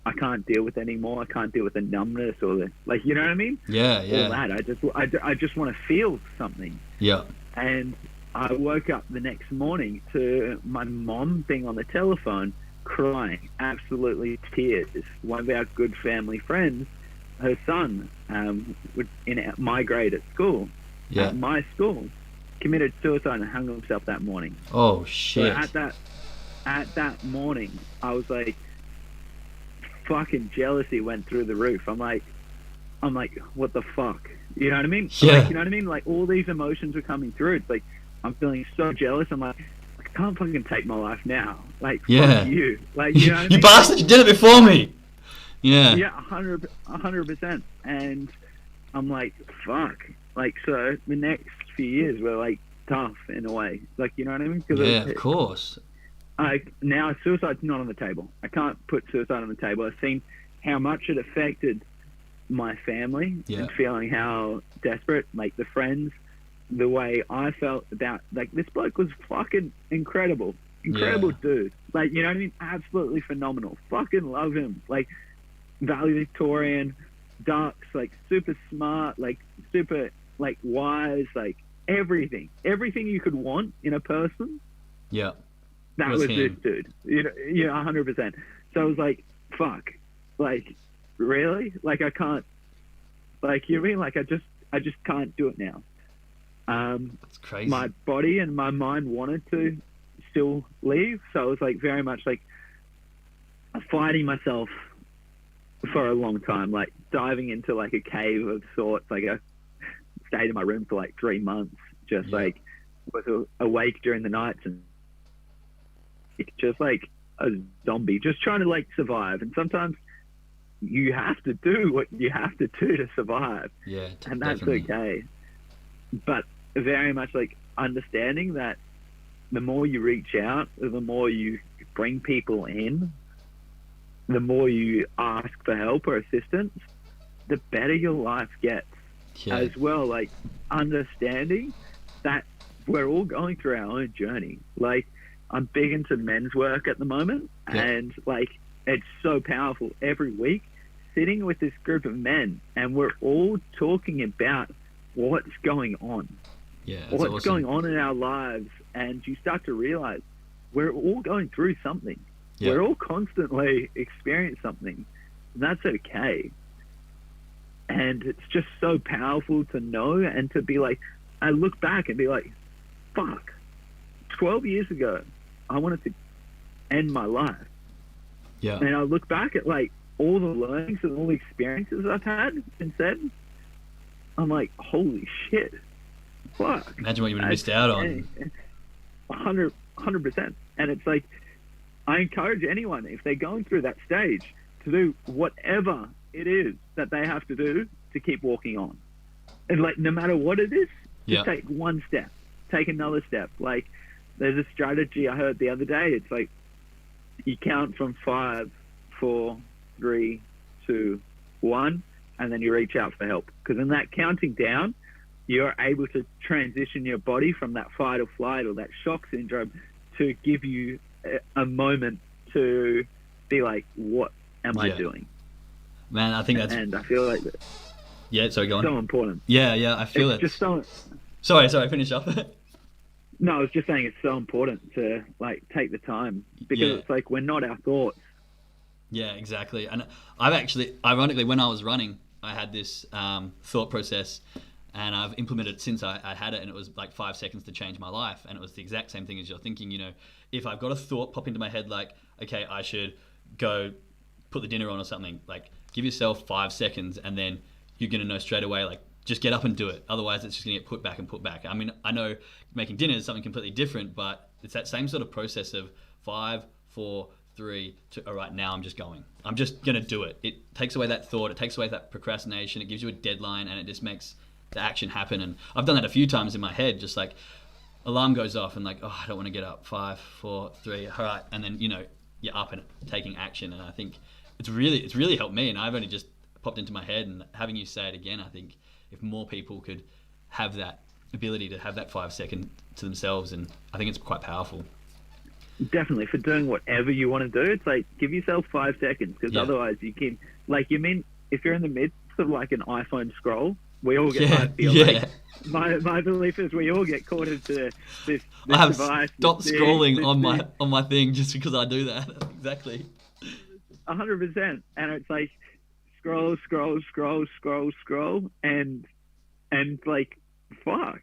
I can't deal with it anymore. I can't deal with the numbness or the, like, you know what I mean? Yeah. All that. I just want to feel something. Yeah. And I woke up the next morning to my mom being on the telephone, crying, absolutely tears. One of our good family friends, her son, in my grade at school, at my school, committed suicide and hung himself that morning. Oh shit! So at that morning, I was like, fucking jealousy went through the roof. I'm like, what the fuck? You know what I mean? Yeah. Like, you know what I mean? Like all these emotions were coming through. It's like, I'm feeling so jealous. I'm like, I can't fucking take my life now. Like, Yeah. fuck you. Like, you know what I You mean? bastard! You did it before me. Yeah. Yeah, 100%. And I'm like, fuck. Like, so the next few years were like tough in a way. Like, you know what I mean? Yeah, of course. Now suicide's not on the table. I can't put suicide on the table. I've seen how much it affected my family and feeling how desperate, like the friends, the way I felt about, like, this bloke was fucking incredible dude. Like, you know what I mean? Absolutely phenomenal. Fucking love him. Like, valedictorian, ducks, like super smart, like super like wise, like everything you could want in a person. Yeah. That was this dude. You know, 100%. So I was like, fuck, like, really? Like, I can't, like, you mean, like, I just can't do it now. That's crazy. My body and my mind wanted to still leave. So I was like very much like fighting myself for a long time, like diving into like a cave of sorts. Like I stayed in my room for like 3 months, just like was awake during the nights and just like a zombie, just trying to like survive. And sometimes you have to do what you have to do to survive. Yeah, and that's definitely. okay. But very much like understanding that the more you reach out, the more you bring people in, the more you ask for help or assistance, the better your life gets. As well, like understanding that we're all going through our own journey. Like, I'm big into men's work at the moment, and like it's so powerful. Every week sitting with this group of men and we're all talking about what's going on. What's awesome. Going on in our lives, and you start to realize we're all going through something. We're all constantly experiencing something, and that's okay. And it's just so powerful to know and to be like, I look back and be like, fuck, 12 years ago, I wanted to end my life. Yeah. And I look back at like all the learnings and all the experiences I've had since then. I'm like, holy shit. Fuck. Imagine what you would have missed out on. 100%. And it's like, I encourage anyone, if they're going through that stage, to do whatever it is that they have to do to keep walking on. And like, no matter what it is, just take one step, take another step. Like, there's a strategy I heard the other day. It's like, you count from 5, 4, 3, 2, 1, and then you reach out for help. Because in that counting down, you're able to transition your body from that fight or flight or that shock syndrome to give you a moment to be like, what am I doing? Man, I think that's... And I feel like that. Yeah, sorry, go on. So important. Yeah, I feel it. Just so... Sorry, finish up. No, I was just saying it's so important to like take the time, because it's like, we're not our thoughts. Yeah, exactly. And I've actually, ironically, when I was running, I had this thought process, and I've implemented it since I had it, and it was like 5 seconds to change my life. And it was the exact same thing as you're thinking. You know, if I've got a thought pop into my head like, okay, I should go put the dinner on or something, like, give yourself 5 seconds, and then you're going to know straight away, like, just get up and do it. Otherwise, it's just going to get put back and put back. I mean, I know making dinner is something completely different, but it's that same sort of process of 5, 4, 3, 2, all right, now I'm just going. I'm just going to do it. It takes away that thought. It takes away that procrastination. It gives you a deadline, and it just makes the action happen. And I've done that a few times in my head, just like alarm goes off and like, oh, I don't want to get up. 5, 4, 3, all right. And then, you know, you're up and taking action. And I think it's really helped me. And I've only just popped into my head, and having you say it again, I think if more people could have that ability to have that 5 second to themselves, and I think it's quite powerful. Definitely, for doing whatever you want to do, it's like, give yourself 5 seconds, because otherwise you can, like, you mean, if you're in the midst of like an iPhone scroll, we all get, I feel like, my belief is we all get caught into this I have device. stopped scrolling on my thing just because I do that. Exactly. 100%. And it's like, scroll, and like, fuck,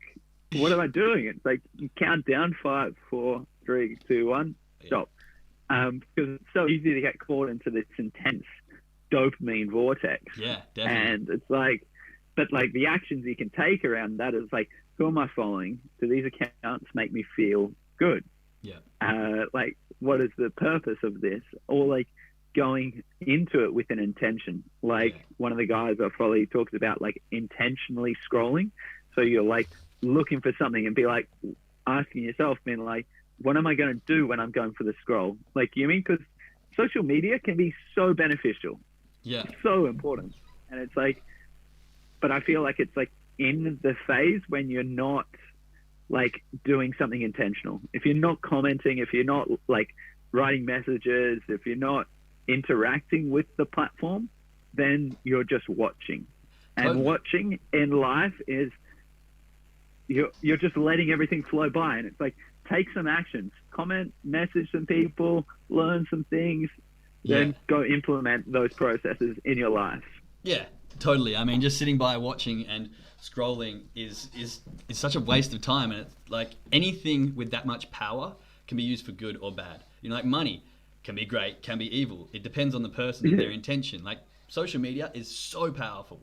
what am I doing? It's like, you count down 5, 4, 3, 2, 1, stop. Because it's so easy to get caught into this intense dopamine vortex. Yeah, definitely. And it's like, but like the actions you can take around that is like, who am I following? Do these accounts make me feel good? Yeah. Like, what is the purpose of this? Or like going into it with an intention. Like one of the guys I follow, he talks about like intentionally scrolling. So you're like looking for something and be like asking yourself, being like, what am I going to do when I'm going for the scroll? Like, you mean, because social media can be so beneficial. Yeah. So important. And it's like, but I feel like it's like in the phase when you're not like doing something intentional. If you're not commenting, if you're not like writing messages, if you're not interacting with the platform, then you're just watching. And Totally. watching in life is you're just letting everything flow by. And it's like, take some actions, comment, message some people, learn some things, then go implement those processes in your life. Yeah, totally. I mean, just sitting by watching and scrolling is such a waste of time. And it's like anything with that much power can be used for good or bad. You know, like money can be great, can be evil. It depends on the person and their intention. Like social media is so powerful,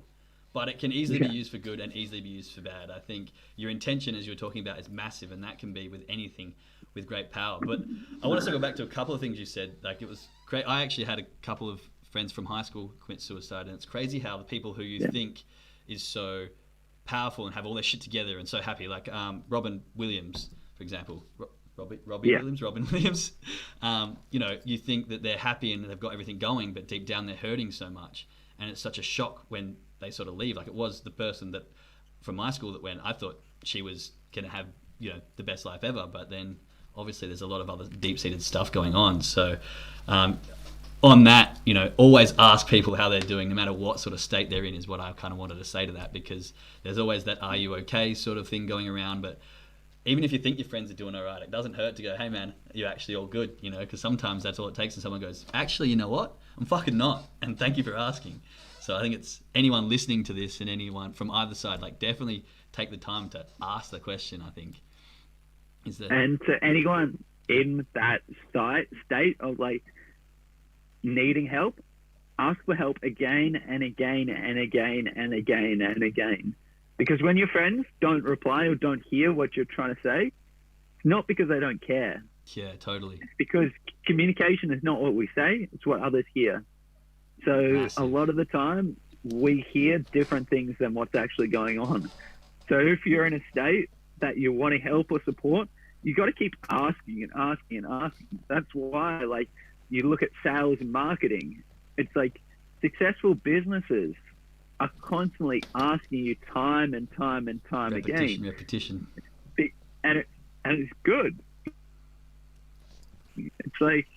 but it can easily be used for good and easily be used for bad. I think your intention, as you were talking about, is massive, and that can be with anything with great power. But I want to go back to a couple of things you said. Like, it was great. I actually had a couple of friends from high school commit suicide, and it's crazy how the people who you think is so powerful and have all their shit together and so happy, like Robin Williams, for example. Robin Williams. You know, you think that they're happy and they've got everything going, but deep down they're hurting so much. And it's such a shock when they sort of leave. Like, it was the person that from my school that went, I thought she was going to have, you know, the best life ever. But then obviously there's a lot of other deep-seated stuff going on. So on that, you know, always ask people how they're doing, no matter what sort of state they're in, is what I kind of wanted to say to that, because there's always that "are you okay" sort of thing going around. But even if you think your friends are doing all right, it doesn't hurt to go, hey man, you're actually all good, you know, because sometimes that's all it takes, and someone goes, actually, you know what, I'm fucking not, and thank you for asking. So I think it's anyone listening to this, and anyone from either side, like, definitely take the time to ask the question, I think. And to anyone in that state of like needing help, ask for help again and again and again and again and again. Because when your friends don't reply or don't hear what you're trying to say, it's not because they don't care. Yeah, totally. It's because communication is not what we say, it's what others hear. So Massive. A lot of the time we hear different things than what's actually going on. So if you're in a state that you're wanting help or support, you got to keep asking and asking and asking. That's why, like, you look at sales and marketing. It's like successful businesses are constantly asking you time and time and time again. Repetition. And it's good. It's like,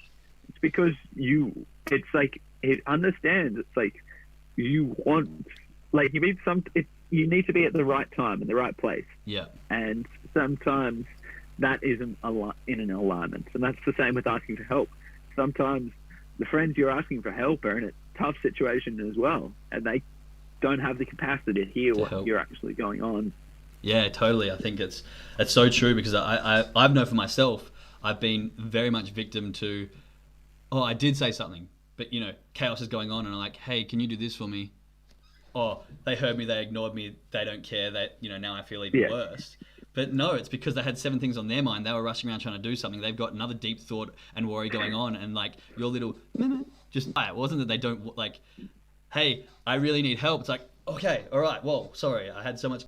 it's because it's like, it understands. It's like, you want, like, you need to be at the right time in the right place. Yeah. And sometimes that isn't in an alignment. And that's the same with asking for help. Sometimes the friends you're asking for help are in a tough situation as well, and they don't have the capacity to hear what you're actually going on. Yeah, totally. I think it's so true, because I've known for myself, I've been very much victim to, oh, I did say something, but, you know, chaos is going on, and I'm like, hey, can you do this for me? Oh, they heard me, they ignored me, they don't care, that, you know, now I feel even worse. But no, it's because they had 7 things on their mind. They were rushing around trying to do something. They've got another deep thought and worry going on, and like your little just, it wasn't that they don't, like, hey, I really need help. It's like, okay, all right, well, sorry, I had so much